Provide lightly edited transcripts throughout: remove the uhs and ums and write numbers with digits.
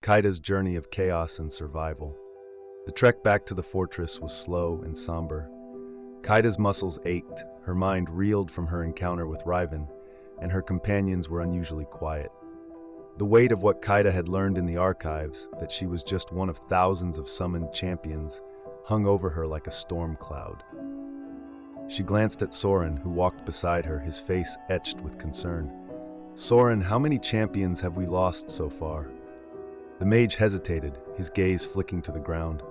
Kaida's journey of chaos and survival. The trek back to the fortress was slow and somber. Kaida's muscles ached, her mind reeled from her encounter with Riven, and her companions were unusually quiet. The weight of what Kaida had learned in the archives, that she was just one of thousands of summoned champions, hung over her like a storm cloud. She glanced at Soren, who walked beside her, his face etched with concern. "Soren, how many champions have we lost so far?" The mage hesitated, his gaze flicking to the ground.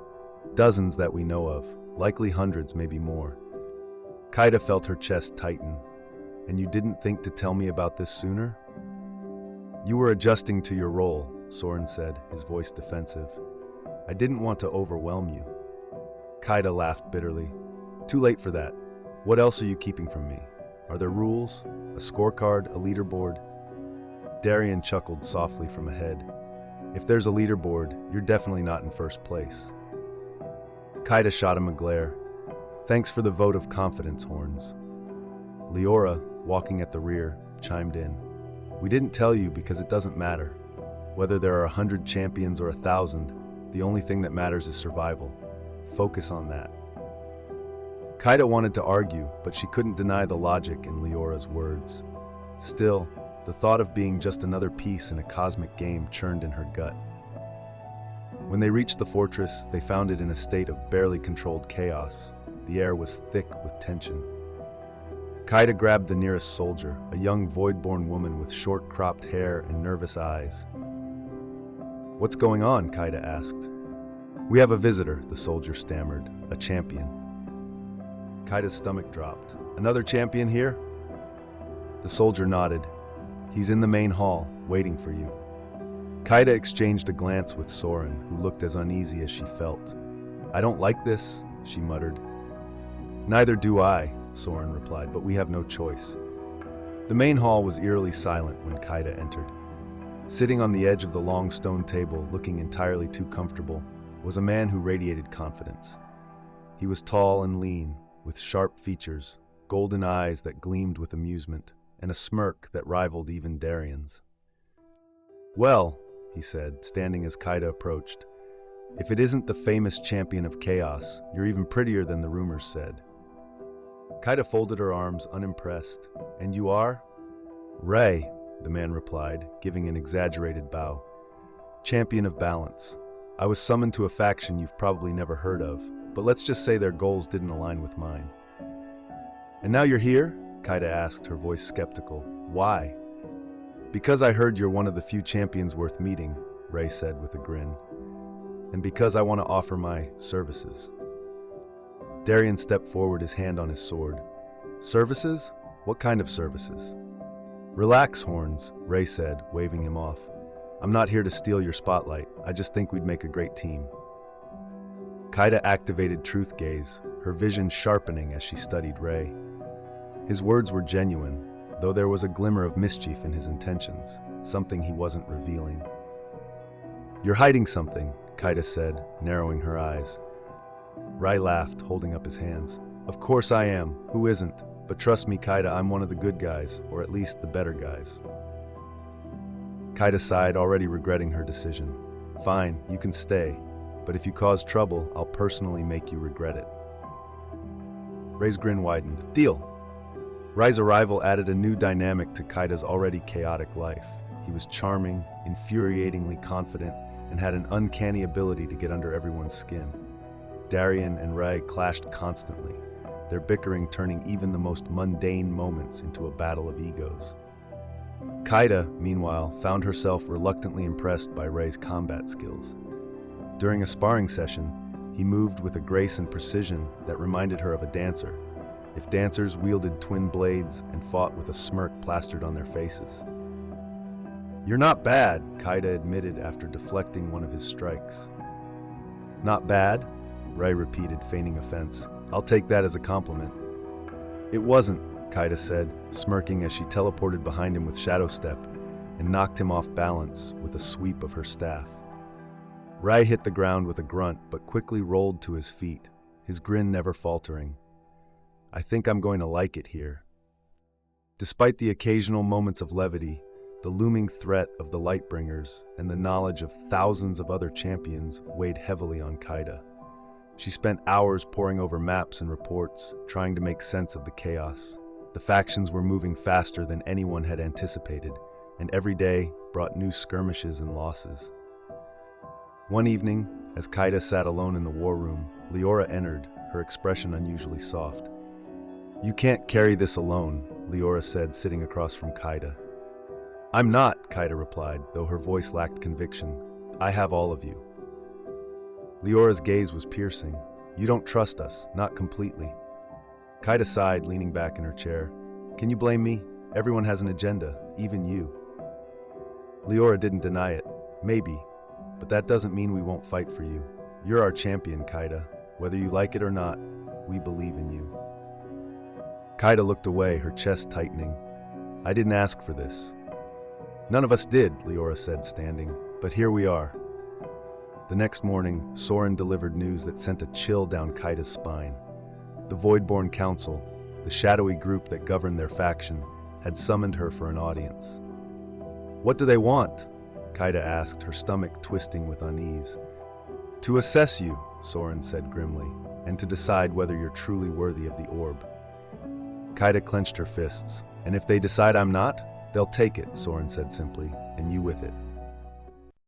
"Dozens that we know of, likely hundreds, maybe more." Kaida felt her chest tighten. "And you didn't think to tell me about this sooner?" "You were adjusting to your role," Soren said, his voice defensive. "I didn't want to overwhelm you." Kaida laughed bitterly. "Too late for that. What else are you keeping from me? Are there rules? A scorecard? A leaderboard?" Darian chuckled softly from ahead. "If there's a leaderboard, you're definitely not in first place." Kaida shot him a glare. "Thanks for the vote of confidence, Horns." Leora, walking at the rear, chimed in. "We didn't tell you because it doesn't matter. Whether there are 100 champions or 1,000, the only thing that matters is survival. Focus on that." Kaida wanted to argue, but she couldn't deny the logic in Leora's words. Still, the thought of being just another piece in a cosmic game churned in her gut. When they reached the fortress, they found it in a state of barely controlled chaos. The air was thick with tension. Kaida grabbed the nearest soldier, a young void-born woman with short-cropped hair and nervous eyes. "What's going on?" Kaida asked. "We have a visitor," the soldier stammered, "a champion." Kaida's stomach dropped. "Another champion here?" The soldier nodded. "He's in the main hall, waiting for you." Kaida exchanged a glance with Soren, who looked as uneasy as she felt. "I don't like this," she muttered. "Neither do I," Soren replied, "but we have no choice." The main hall was eerily silent when Kaida entered. Sitting on the edge of the long stone table, looking entirely too comfortable, was a man who radiated confidence. He was tall and lean, with sharp features, golden eyes that gleamed with amusement, and a smirk that rivaled even Darian's. "Well," he said, standing as Kaida approached, "if it isn't the famous champion of chaos, you're even prettier than the rumors said." Kaida folded her arms, unimpressed. "And you are?" "Ray," the man replied, giving an exaggerated bow. "Champion of balance. I was summoned to a faction you've probably never heard of, but let's just say their goals didn't align with mine." "And now you're here?" Kaida asked, her voice skeptical. "Why?" "Because I heard you're one of the few champions worth meeting," Ray said with a grin. "And because I want to offer my services." Darian stepped forward, his hand on his sword. "Services? What kind of services?" "Relax, Horns," Ray said, waving him off. "I'm not here to steal your spotlight. I just think we'd make a great team." Kaida activated Truth Gaze, her vision sharpening as she studied Ray. His words were genuine, though there was a glimmer of mischief in his intentions, something he wasn't revealing. "You're hiding something," Kaida said, narrowing her eyes. Ray laughed, holding up his hands. "Of course I am. Who isn't? But trust me, Kaida, I'm one of the good guys, or at least the better guys." Kaida sighed, already regretting her decision. "Fine, you can stay, but if you cause trouble, I'll personally make you regret it." Ray's grin widened. "Deal!" Ray's arrival added a new dynamic to Kaida's already chaotic life. He was charming, infuriatingly confident, and had an uncanny ability to get under everyone's skin. Darian and Ray clashed constantly, their bickering turning even the most mundane moments into a battle of egos. Kaida, meanwhile, found herself reluctantly impressed by Ray's combat skills. During a sparring session, he moved with a grace and precision that reminded her of a dancer, if dancers wielded twin blades and fought with a smirk plastered on their faces. "You're not bad," Kaida admitted after deflecting one of his strikes. "Not bad?" Ray repeated, feigning offense. "I'll take that as a compliment." "It wasn't," Kaida said, smirking as she teleported behind him with Shadow Step and knocked him off balance with a sweep of her staff. Ray hit the ground with a grunt, but quickly rolled to his feet, his grin never faltering. "I think I'm going to like it here." Despite the occasional moments of levity, The looming threat of the Lightbringers and the knowledge of thousands of other champions weighed heavily on Kaida. She spent hours poring over maps and reports, trying to make sense of the chaos. The factions were moving faster than anyone had anticipated, and every day brought new skirmishes and losses. One evening, as Kaida sat alone in the war room, Leora entered, her expression unusually soft. "You can't carry this alone," Leora said, sitting across from Kaida. "I'm not," Kaida replied, though her voice lacked conviction. "I have all of you." Leora's gaze was piercing. "You don't trust us, not completely." Kaida sighed, leaning back in her chair. "Can you blame me? Everyone has an agenda, even you." Leora didn't deny it. "Maybe, but that doesn't mean we won't fight for you. You're our champion, Kaida. Whether you like it or not, we believe in you." Kaida looked away, her chest tightening. "I didn't ask for this." "None of us did," Leora said, standing, "but here we are." The next morning, Soren delivered news that sent a chill down Kaida's spine. The Voidborn Council, the shadowy group that governed their faction, had summoned her for an audience. "What do they want?" Kaida asked, her stomach twisting with unease. "To assess you," Soren said grimly, "and to decide whether you're truly worthy of the orb." Kaida clenched her fists. "And if they decide I'm not, they'll take it," Soren said simply, "and you with it."